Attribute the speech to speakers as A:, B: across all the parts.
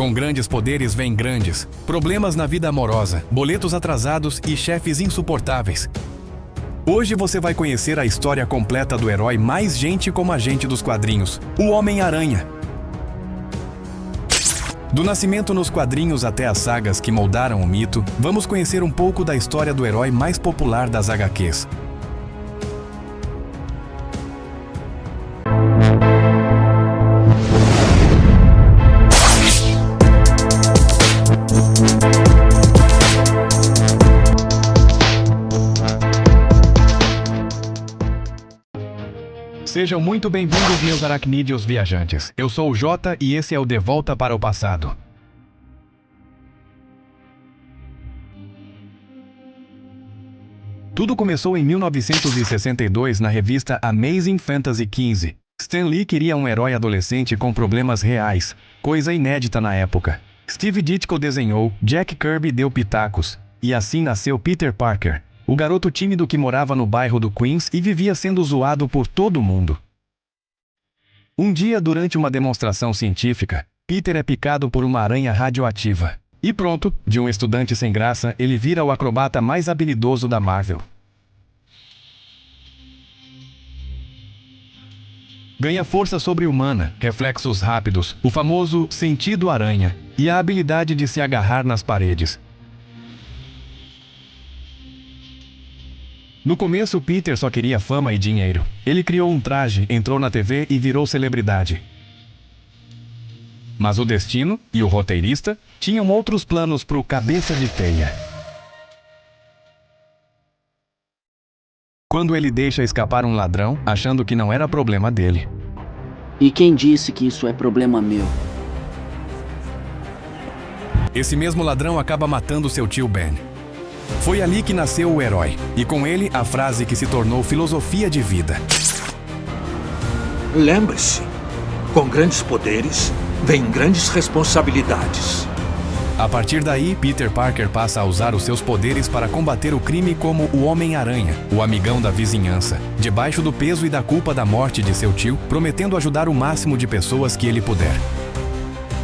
A: Com grandes poderes vem grandes problemas na vida amorosa, boletos atrasados e chefes insuportáveis. Hoje você vai conhecer a história completa do herói mais gente como agente dos quadrinhos, o Homem-Aranha. Do nascimento nos quadrinhos até as sagas que moldaram o mito, vamos conhecer um pouco da história do herói mais popular das HQs. Sejam muito bem-vindos, meus aracnídeos viajantes. Eu sou o Jota e esse é o De Volta para o Passado. Tudo começou em 1962 na revista Amazing Fantasy 15. Stan Lee queria um herói adolescente com problemas reais, coisa inédita na época. Steve Ditko desenhou, Jack Kirby deu pitacos, e assim nasceu Peter Parker, o garoto tímido que morava no bairro do Queens e vivia sendo zoado por todo mundo. Um dia, durante uma demonstração científica, Peter é picado por uma aranha radioativa. E pronto, de um estudante sem graça, ele vira o acrobata mais habilidoso da Marvel. Ganha força sobre-humana, reflexos rápidos, o famoso sentido aranha e a habilidade de se agarrar nas paredes. No começo, Peter só queria fama e dinheiro. Ele criou um traje, entrou na TV e virou celebridade. Mas o destino e o roteirista tinham outros planos pro Cabeça de Teia. Quando ele deixa escapar um ladrão, achando que não era problema dele.
B: E quem disse que isso é problema meu?
A: Esse mesmo ladrão acaba matando seu tio Ben. Foi ali que nasceu o herói, e com ele a frase que se tornou filosofia de vida.
C: Lembre-se, com grandes poderes, vem grandes responsabilidades.
A: A partir daí, Peter Parker passa a usar os seus poderes para combater o crime como o Homem-Aranha, o amigão da vizinhança, debaixo do peso e da culpa da morte de seu tio, prometendo ajudar o máximo de pessoas que ele puder.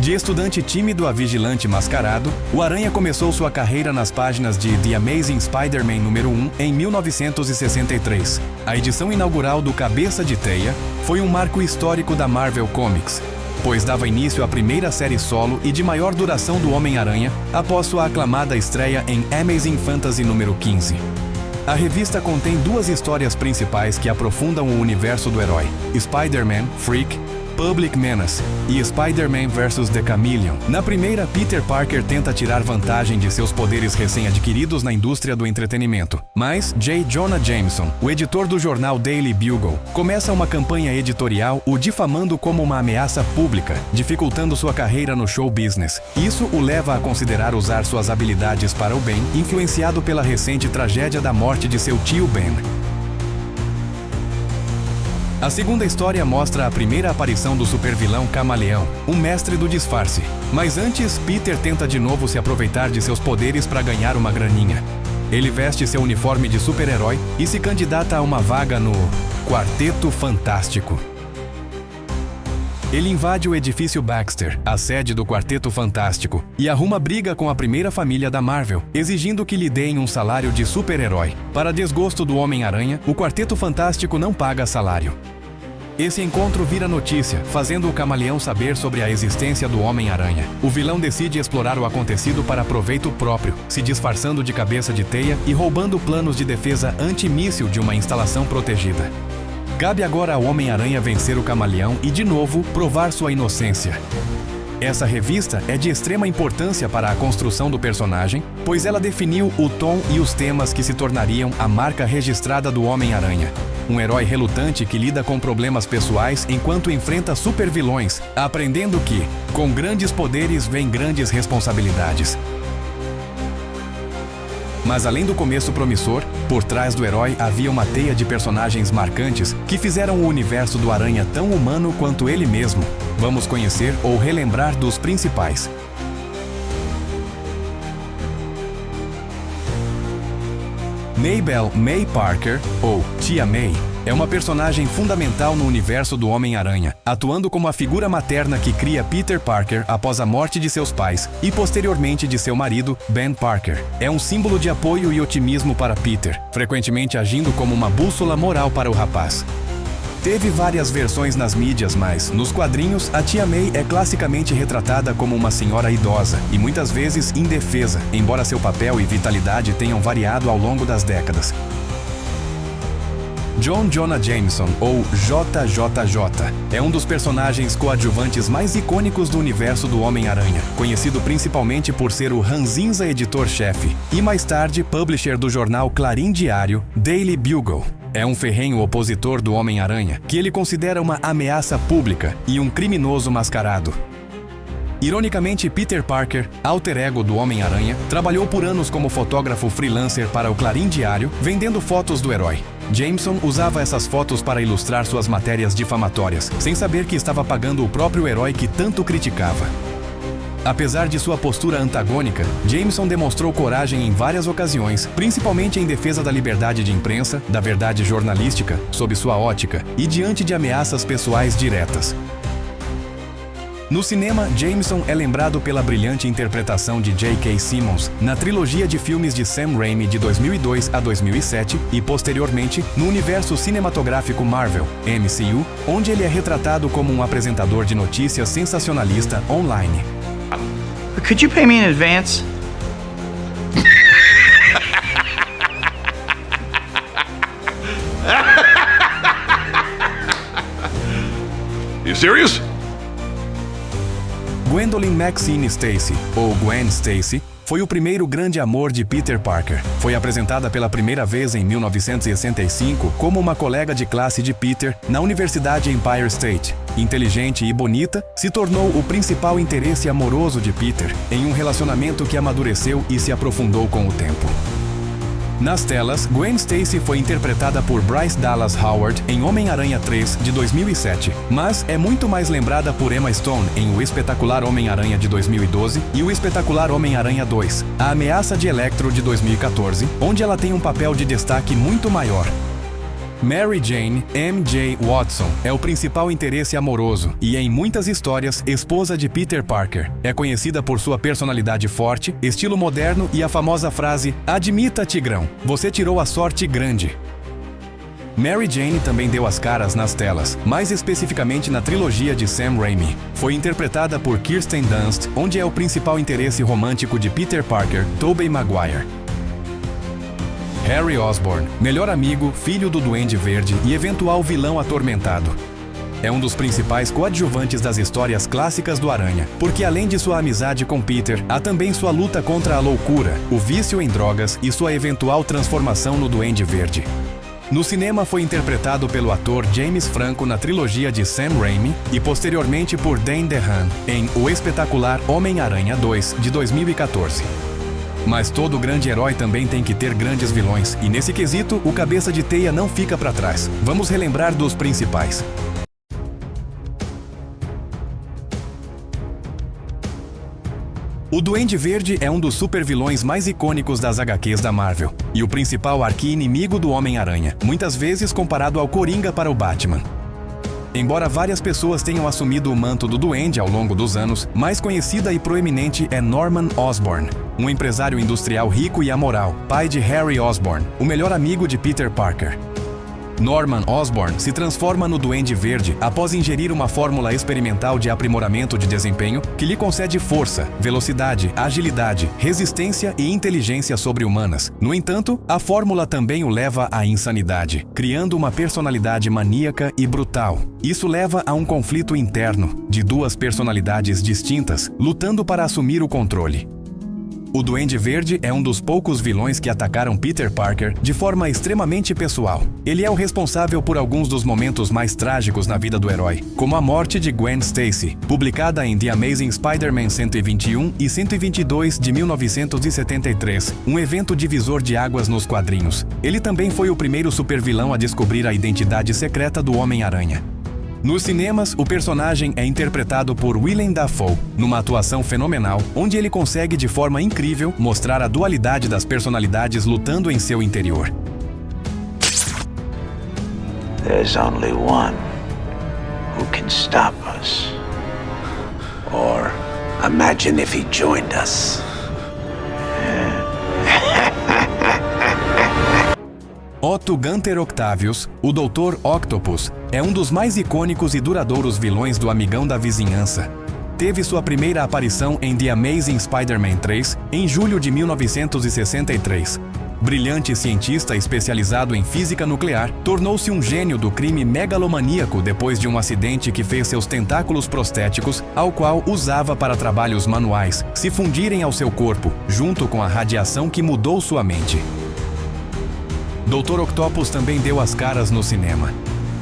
A: De estudante tímido a vigilante mascarado, o Aranha começou sua carreira nas páginas de The Amazing Spider-Man número 1 em 1963. A edição inaugural do Cabeça de Teia foi um marco histórico da Marvel Comics, pois dava início à primeira série solo e de maior duração do Homem-Aranha após sua aclamada estreia em Amazing Fantasy número 15. A revista contém duas histórias principais que aprofundam o universo do herói: Spider-Man, Freak, Public Menace e Spider-Man vs. The Chameleon. Na primeira, Peter Parker tenta tirar vantagem de seus poderes recém-adquiridos na indústria do entretenimento. Mas J. Jonah Jameson, o editor do jornal Daily Bugle, começa uma campanha editorial o difamando como uma ameaça pública, dificultando sua carreira no show business. Isso o leva a considerar usar suas habilidades para o bem, influenciado pela recente tragédia da morte de seu tio Ben. A segunda história mostra a primeira aparição do supervilão Camaleão, um mestre do disfarce. Mas antes, Peter tenta de novo se aproveitar de seus poderes para ganhar uma graninha. Ele veste seu uniforme de super-herói e se candidata a uma vaga no Quarteto Fantástico. Ele invade o edifício Baxter, a sede do Quarteto Fantástico, e arruma briga com a primeira família da Marvel, exigindo que lhe deem um salário de super-herói. Para desgosto do Homem-Aranha, o Quarteto Fantástico não paga salário. Esse encontro vira notícia, fazendo o Camaleão saber sobre a existência do Homem-Aranha. O vilão decide explorar o acontecido para proveito próprio, se disfarçando de Cabeça de Teia e roubando planos de defesa antimíssil de uma instalação protegida. Cabe agora ao Homem-Aranha vencer o Camaleão e, de novo, provar sua inocência. Essa revista é de extrema importância para a construção do personagem, pois ela definiu o tom e os temas que se tornariam a marca registrada do Homem-Aranha. Um herói relutante que lida com problemas pessoais enquanto enfrenta supervilões, aprendendo que, com grandes poderes vem grandes responsabilidades. Mas além do começo promissor, por trás do herói havia uma teia de personagens marcantes que fizeram o universo do Aranha tão humano quanto ele mesmo. Vamos conhecer ou relembrar dos principais. Mabel May Parker, ou Tia May, é uma personagem fundamental no universo do Homem-Aranha, atuando como a figura materna que cria Peter Parker após a morte de seus pais e posteriormente de seu marido, Ben Parker. É um símbolo de apoio e otimismo para Peter, frequentemente agindo como uma bússola moral para o rapaz. Teve várias versões nas mídias, mas, nos quadrinhos, a Tia May é classicamente retratada como uma senhora idosa e muitas vezes indefesa, embora seu papel e vitalidade tenham variado ao longo das décadas. John Jonah Jameson, ou JJJ, é um dos personagens coadjuvantes mais icônicos do universo do Homem-Aranha, conhecido principalmente por ser o ranzinza editor-chefe e mais tarde publisher do jornal Clarim Diário, Daily Bugle. É um ferrenho opositor do Homem-Aranha, que ele considera uma ameaça pública e um criminoso mascarado. Ironicamente, Peter Parker, alter ego do Homem-Aranha, trabalhou por anos como fotógrafo freelancer para o Clarim Diário, vendendo fotos do herói. Jameson usava essas fotos para ilustrar suas matérias difamatórias, sem saber que estava pagando o próprio herói que tanto criticava. Apesar de sua postura antagônica, Jameson demonstrou coragem em várias ocasiões, principalmente em defesa da liberdade de imprensa, da verdade jornalística, sob sua ótica, e diante de ameaças pessoais diretas. No cinema, Jameson é lembrado pela brilhante interpretação de J.K. Simmons na trilogia de filmes de Sam Raimi de 2002 a 2007 e, posteriormente, no universo cinematográfico Marvel, MCU, onde ele é retratado como um apresentador de notícias sensacionalista online.
D: Could you pay me in advance?
E: You serious?
A: Gwendolyn Maxine Stacy, ou Gwen Stacy, foi o primeiro grande amor de Peter Parker. Foi apresentada pela primeira vez em 1965 como uma colega de classe de Peter na Universidade Empire State. Inteligente e bonita, se tornou o principal interesse amoroso de Peter em um relacionamento que amadureceu e se aprofundou com o tempo. Nas telas, Gwen Stacy foi interpretada por Bryce Dallas Howard em Homem-Aranha 3, de 2007, mas é muito mais lembrada por Emma Stone em O Espetacular Homem-Aranha de 2012 e O Espetacular Homem-Aranha 2, A Ameaça de Electro de 2014, onde ela tem um papel de destaque muito maior. Mary Jane M.J. Watson é o principal interesse amoroso e, em muitas histórias, esposa de Peter Parker. É conhecida por sua personalidade forte, estilo moderno e a famosa frase "Admita, Tigrão, você tirou a sorte grande". Mary Jane também deu as caras nas telas, mais especificamente na trilogia de Sam Raimi. Foi interpretada por Kirsten Dunst, onde é o principal interesse romântico de Peter Parker, Tobey Maguire. Harry Osborn, melhor amigo, filho do Duende Verde e eventual vilão atormentado. É um dos principais coadjuvantes das histórias clássicas do Aranha, porque além de sua amizade com Peter, há também sua luta contra a loucura, o vício em drogas e sua eventual transformação no Duende Verde. No cinema foi interpretado pelo ator James Franco na trilogia de Sam Raimi e posteriormente por Dane DeHaan em O Espetacular Homem-Aranha 2, de 2014. Mas todo grande herói também tem que ter grandes vilões, e nesse quesito, o Cabeça de Teia não fica para trás. Vamos relembrar dos principais. O Duende Verde é um dos supervilões mais icônicos das HQs da Marvel, e o principal arqui-inimigo do Homem-Aranha, muitas vezes comparado ao Coringa para o Batman. Embora várias pessoas tenham assumido o manto do Duende ao longo dos anos, mais conhecida e proeminente é Norman Osborn, um empresário industrial rico e amoral, pai de Harry Osborn, o melhor amigo de Peter Parker. Norman Osborn se transforma no Duende Verde após ingerir uma fórmula experimental de aprimoramento de desempenho que lhe concede força, velocidade, agilidade, resistência e inteligência sobre-humanas. No entanto, a fórmula também o leva à insanidade, criando uma personalidade maníaca e brutal. Isso leva a um conflito interno, de duas personalidades distintas, lutando para assumir o controle. O Duende Verde é um dos poucos vilões que atacaram Peter Parker de forma extremamente pessoal. Ele é o responsável por alguns dos momentos mais trágicos na vida do herói, como a morte de Gwen Stacy, publicada em The Amazing Spider-Man 121 e 122 de 1973, um evento divisor de águas nos quadrinhos. Ele também foi o primeiro supervilão a descobrir a identidade secreta do Homem-Aranha. Nos cinemas, o personagem é interpretado por Willem Dafoe, numa atuação fenomenal, onde ele consegue de forma incrível mostrar a dualidade das personalidades lutando em seu interior.
F: There's only one who can stop us. Or imagine if he joined us.
A: Otto Gunther Octavius, o Dr. Octopus, é um dos mais icônicos e duradouros vilões do Amigão da Vizinhança. Teve sua primeira aparição em The Amazing Spider-Man 3, em julho de 1963. Brilhante cientista especializado em física nuclear, tornou-se um gênio do crime megalomaníaco depois de um acidente que fez seus tentáculos prostéticos, ao qual usava para trabalhos manuais, se fundirem ao seu corpo, junto com a radiação que mudou sua mente. Dr. Octopus também deu as caras no cinema.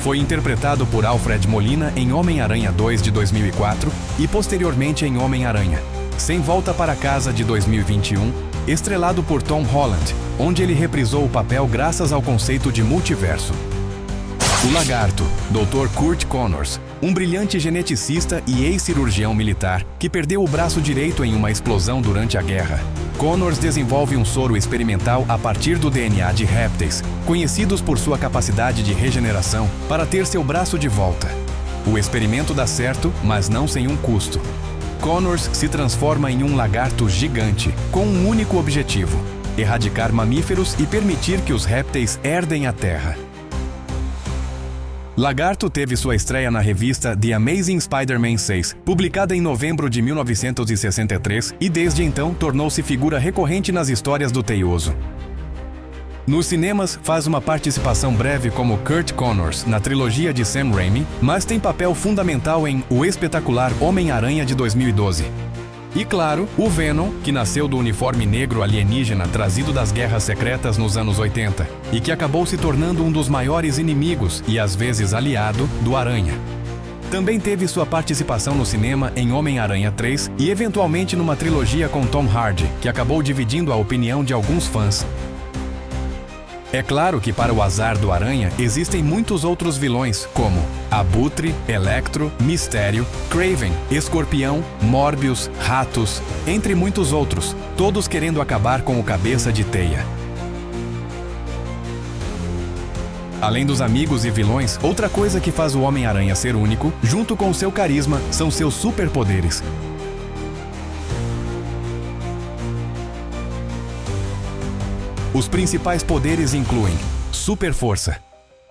A: Foi interpretado por Alfred Molina em Homem-Aranha 2 de 2004 e posteriormente em Homem-Aranha Sem Volta para Casa de 2021, estrelado por Tom Holland, onde ele reprisou o papel graças ao conceito de multiverso. O Lagarto, Dr. Kurt Connors, um brilhante geneticista e ex-cirurgião militar que perdeu o braço direito em uma explosão durante a guerra. Connors desenvolve um soro experimental a partir do DNA de répteis, conhecidos por sua capacidade de regeneração, para ter seu braço de volta. O experimento dá certo, mas não sem um custo. Connors se transforma em um lagarto gigante, com um único objetivo: erradicar mamíferos e permitir que os répteis herdem a Terra. Lagarto teve sua estreia na revista The Amazing Spider-Man 6, publicada em novembro de 1963, e desde então tornou-se figura recorrente nas histórias do Teioso. Nos cinemas, faz uma participação breve como Kurt Connors na trilogia de Sam Raimi, mas tem papel fundamental em O Espetacular Homem-Aranha de 2012. E claro, o Venom, que nasceu do uniforme negro alienígena trazido das guerras secretas nos anos 80, e que acabou se tornando um dos maiores inimigos e às vezes aliado do Aranha. Também teve sua participação no cinema em Homem-Aranha 3 e eventualmente numa trilogia com Tom Hardy, que acabou dividindo a opinião de alguns fãs. É claro que para o azar do Aranha existem muitos outros vilões, como Abutre, Electro, Mistério, Kraven, Escorpião, Morbius, Ratos, entre muitos outros, todos querendo acabar com o Cabeça de Teia. Além dos amigos e vilões, outra coisa que faz o Homem-Aranha ser único, junto com seu carisma, são seus superpoderes. Os principais poderes incluem Super Força.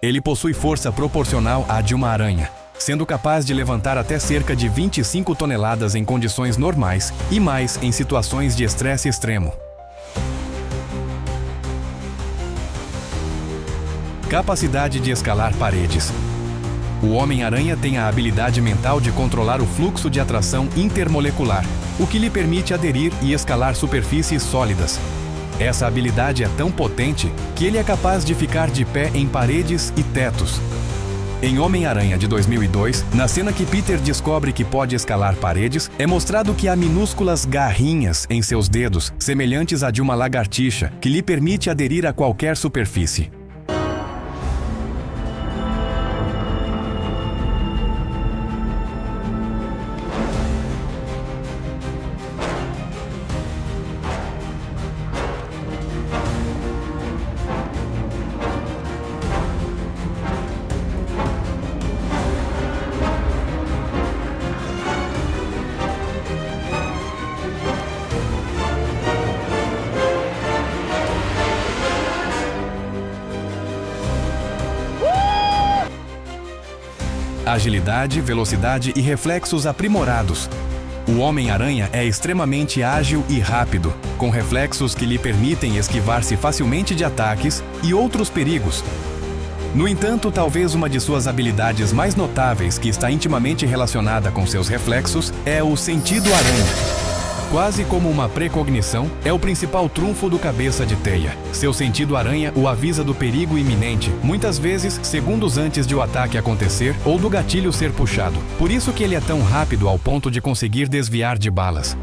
A: Ele possui força proporcional à de uma aranha, sendo capaz de levantar até cerca de 25 toneladas em condições normais e mais em situações de estresse extremo. Capacidade de escalar paredes. O Homem-Aranha tem a habilidade mental de controlar o fluxo de atração intermolecular, o que lhe permite aderir e escalar superfícies sólidas. Essa habilidade é tão potente que ele é capaz de ficar de pé em paredes e tetos. Em Homem-Aranha de 2002, na cena que Peter descobre que pode escalar paredes, é mostrado que há minúsculas garrinhas em seus dedos, semelhantes à de uma lagartixa, que lhe permite aderir a qualquer superfície. Agilidade, velocidade e reflexos aprimorados. O Homem-Aranha é extremamente ágil e rápido, com reflexos que lhe permitem esquivar-se facilmente de ataques e outros perigos. No entanto, talvez uma de suas habilidades mais notáveis, que está intimamente relacionada com seus reflexos, é o sentido aranha. Quase como uma precognição, é o principal trunfo do Cabeça de Teia. Seu sentido aranha o avisa do perigo iminente, muitas vezes segundos antes de o ataque acontecer ou do gatilho ser puxado. Por isso que ele é tão rápido ao ponto de conseguir desviar de balas.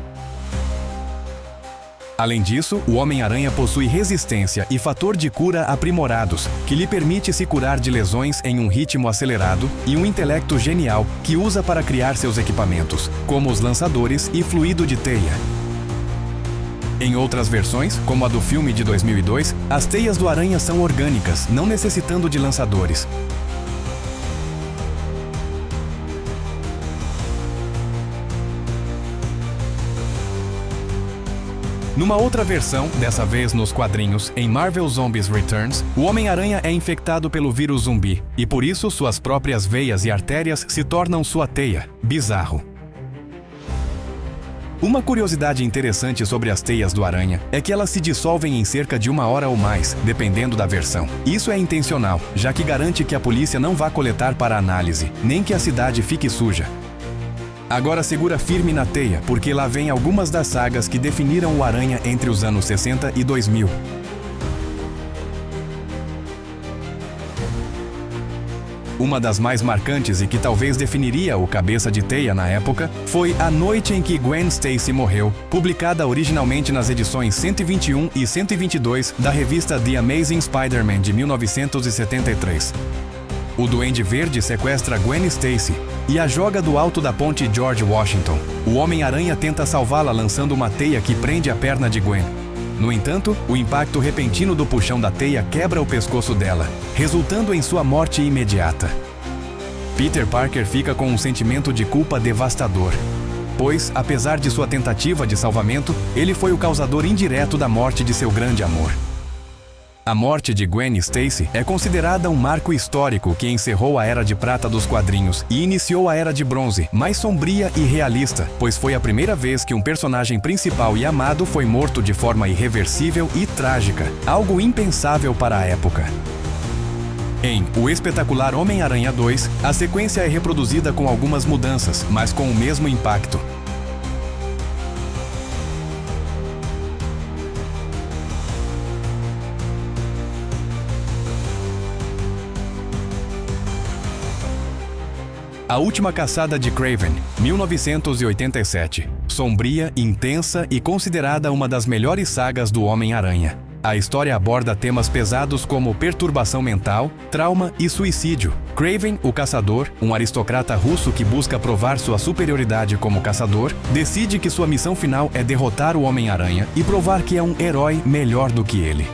A: Além disso, o Homem-Aranha possui resistência e fator de cura aprimorados, que lhe permite se curar de lesões em um ritmo acelerado, e um intelecto genial que usa para criar seus equipamentos, como os lançadores e fluido de teia. Em outras versões, como a do filme de 2002, as teias do Aranha são orgânicas, não necessitando de lançadores. Numa outra versão, dessa vez nos quadrinhos, em Marvel Zombies Returns, o Homem-Aranha é infectado pelo vírus zumbi, e por isso suas próprias veias e artérias se tornam sua teia. Bizarro. Uma curiosidade interessante sobre as teias do Aranha é que elas se dissolvem em cerca de 1 hora ou mais, dependendo da versão. Isso é intencional, já que garante que a polícia não vá coletar para análise, nem que a cidade fique suja. Agora segura firme na teia, porque lá vem algumas das sagas que definiram o Aranha entre os anos 60 e 2000. Uma das mais marcantes e que talvez definiria o Cabeça de Teia na época foi A Noite em que Gwen Stacy Morreu, publicada originalmente nas edições 121 e 122 da revista The Amazing Spider-Man de 1973. O Duende Verde sequestra Gwen Stacy e a joga do alto da ponte George Washington. O Homem-Aranha tenta salvá-la lançando uma teia que prende a perna de Gwen. No entanto, o impacto repentino do puxão da teia quebra o pescoço dela, resultando em sua morte imediata. Peter Parker fica com um sentimento de culpa devastador, pois, apesar de sua tentativa de salvamento, ele foi o causador indireto da morte de seu grande amor. A morte de Gwen Stacy é considerada um marco histórico que encerrou a Era de Prata dos quadrinhos e iniciou a Era de Bronze, mais sombria e realista, pois foi a primeira vez que um personagem principal e amado foi morto de forma irreversível e trágica, algo impensável para a época. Em O Espetacular Homem-Aranha 2, a sequência é reproduzida com algumas mudanças, mas com o mesmo impacto. A Última Caçada de Kraven, 1987. Sombria, intensa e considerada uma das melhores sagas do Homem-Aranha. A história aborda temas pesados como perturbação mental, trauma e suicídio. Kraven, o caçador, um aristocrata russo que busca provar sua superioridade como caçador, decide que sua missão final é derrotar o Homem-Aranha e provar que é um herói melhor do que ele.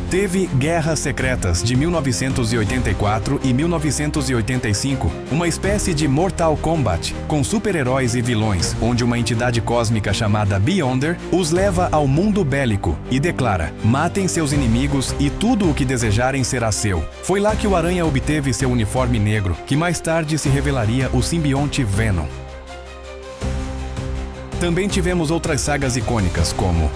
A: Teve Guerras Secretas de 1984 e 1985, uma espécie de Mortal Kombat, com super-heróis e vilões, onde uma entidade cósmica chamada Beyonder os leva ao mundo bélico e declara: matem seus inimigos e tudo o que desejarem será seu. Foi lá que o Aranha obteve seu uniforme negro, que mais tarde se revelaria o simbionte Venom. Também tivemos outras sagas icônicas, como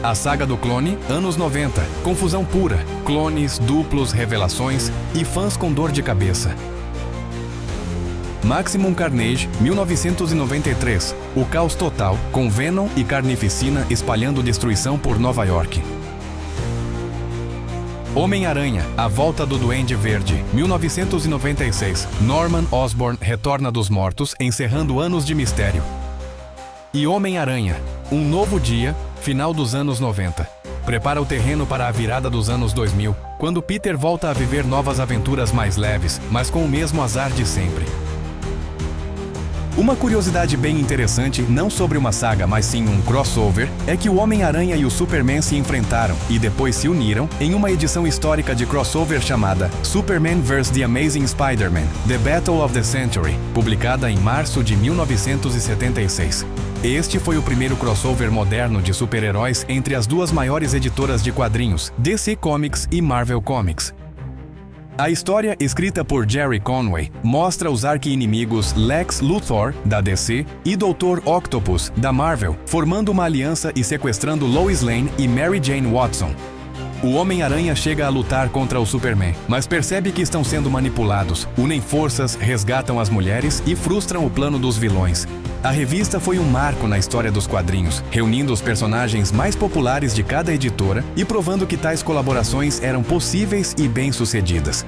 A: a Saga do Clone, anos 90, confusão pura, clones, duplos, revelações e fãs com dor de cabeça. Maximum Carnage, 1993, o caos total, com Venom e Carnificina espalhando destruição por Nova York. Homem-Aranha, A Volta do Duende Verde, 1996, Norman Osborn retorna dos mortos, encerrando anos de mistério. E Homem-Aranha, Um Novo Dia, final dos anos 90. Prepara o terreno para a virada dos anos 2000, quando Peter volta a viver novas aventuras mais leves, mas com o mesmo azar de sempre. Uma curiosidade bem interessante, não sobre uma saga, mas sim um crossover, é que o Homem-Aranha e o Superman se enfrentaram e depois se uniram em uma edição histórica de crossover chamada Superman vs. The Amazing Spider-Man, The Battle of the Century, publicada em março de 1976. Este foi o primeiro crossover moderno de super-heróis entre as duas maiores editoras de quadrinhos, DC Comics e Marvel Comics. A história, escrita por Jerry Conway, mostra os arqui-inimigos Lex Luthor, da DC, e Dr. Octopus, da Marvel, formando uma aliança e sequestrando Lois Lane e Mary Jane Watson. O Homem-Aranha chega a lutar contra o Superman, mas percebe que estão sendo manipulados, unem forças, resgatam as mulheres e frustram o plano dos vilões. A revista foi um marco na história dos quadrinhos, reunindo os personagens mais populares de cada editora e provando que tais colaborações eram possíveis e bem-sucedidas.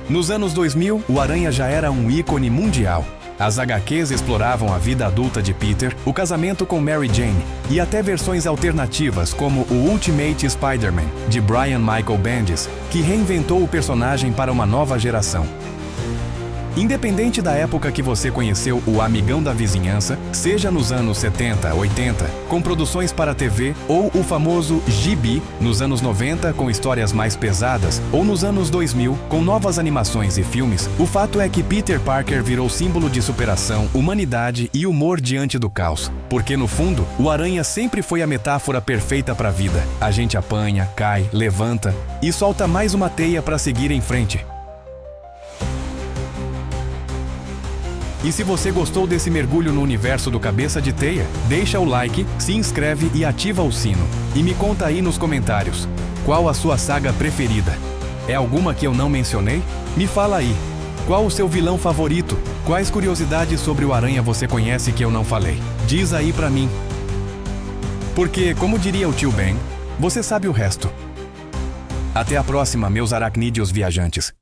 A: Nos anos 2000, o Aranha já era um ícone mundial. As HQs exploravam a vida adulta de Peter, o casamento com Mary Jane e até versões alternativas como o Ultimate Spider-Man, de Brian Michael Bendis, que reinventou o personagem para uma nova geração. Independente da época que você conheceu o Amigão da Vizinhança, seja nos anos 70, 80, com produções para TV, ou o famoso gibi, nos anos 90, com histórias mais pesadas, ou nos anos 2000, com novas animações e filmes, o fato é que Peter Parker virou símbolo de superação, humanidade e humor diante do caos. Porque, no fundo, o Aranha sempre foi a metáfora perfeita para a vida. A gente apanha, cai, levanta e solta mais uma teia para seguir em frente. E se você gostou desse mergulho no universo do Cabeça de Teia, deixa o like, se inscreve e ativa o sino. E me conta aí nos comentários, qual a sua saga preferida? É alguma que eu não mencionei? Me fala aí. Qual o seu vilão favorito? Quais curiosidades sobre o Aranha você conhece que eu não falei? Diz aí pra mim. Porque, como diria o tio Ben, você sabe o resto. Até a próxima, meus aracnídeos viajantes.